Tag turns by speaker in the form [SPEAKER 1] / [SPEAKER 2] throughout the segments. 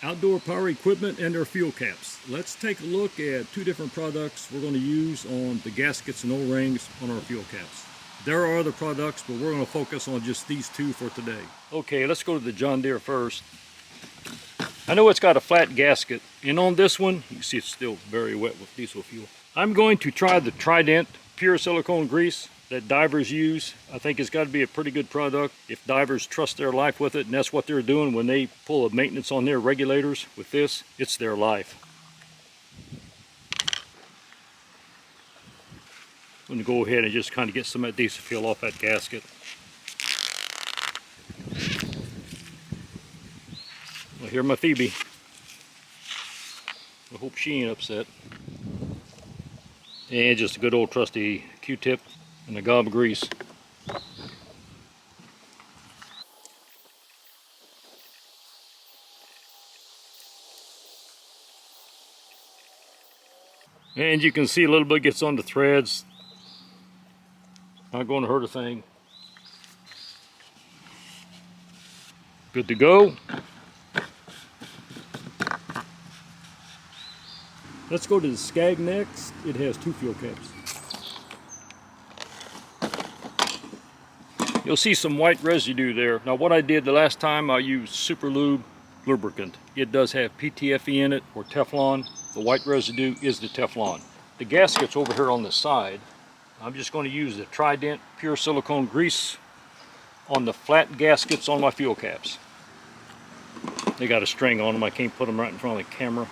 [SPEAKER 1] outdoor power equipment and their fuel caps. Let's take a look at two different products we're going to use on the gaskets and O-rings on our fuel caps. There are other products, but we're going to focus on just these two for today. Okay, let's go to the John Deere first. I know it's got a flat gasket, and on this one, you can see it's still very wet with diesel fuel. I'm going to try the Trident pure silicone grease that divers use. I think it's got to be a pretty good product if divers trust their life with it, and that's what they're doing when they pull a maintenance on their regulators with this. It's their life. I'm going to go ahead and just kind of get some of that diesel fuel off that gasket. Well, here's my Phoebe. I hope she ain't upset. And just a good old trusty Q-tip and a gob of grease. And you can see a little bit gets on the threads. Not going to hurt a thing. Good to go. Let's go to the Skag next. It has two fuel caps. You'll see some white residue there. Now what I did the last time, I used Super Lube lubricant. It does have PTFE in it, or Teflon. The white residue is the Teflon. The gasket's over here on the side. I'm just going to use the Trident pure silicone grease on the flat gaskets on my fuel caps. They got a string on them. I can't put them right in front of the camera.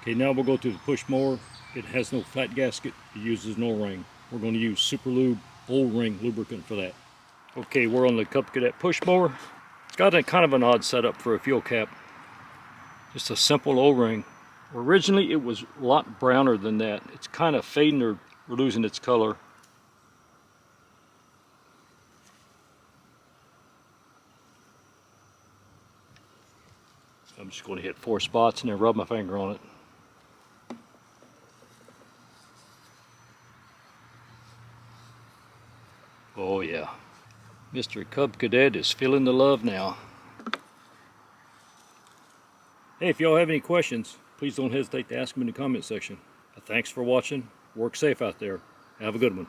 [SPEAKER 1] Okay, now we'll go to the push mower. It has no flat gasket. It uses an O-ring. We're going to use Super Lube O-ring lubricant for that. Okay, we're on the Cub Cadet push mower. It's got a kind of an odd setup for a fuel cap. Just a simple O-ring. Originally it was a lot browner than that. It's kind of fading or losing its color. I'm just going to hit 4 spots and then rub my finger on it. Oh yeah, Mr. Cub Cadet is feeling the love now. Hey, if y'all have any questions, please don't hesitate to ask them in the comment section. Thanks for watching. Work safe out there. Have a good one.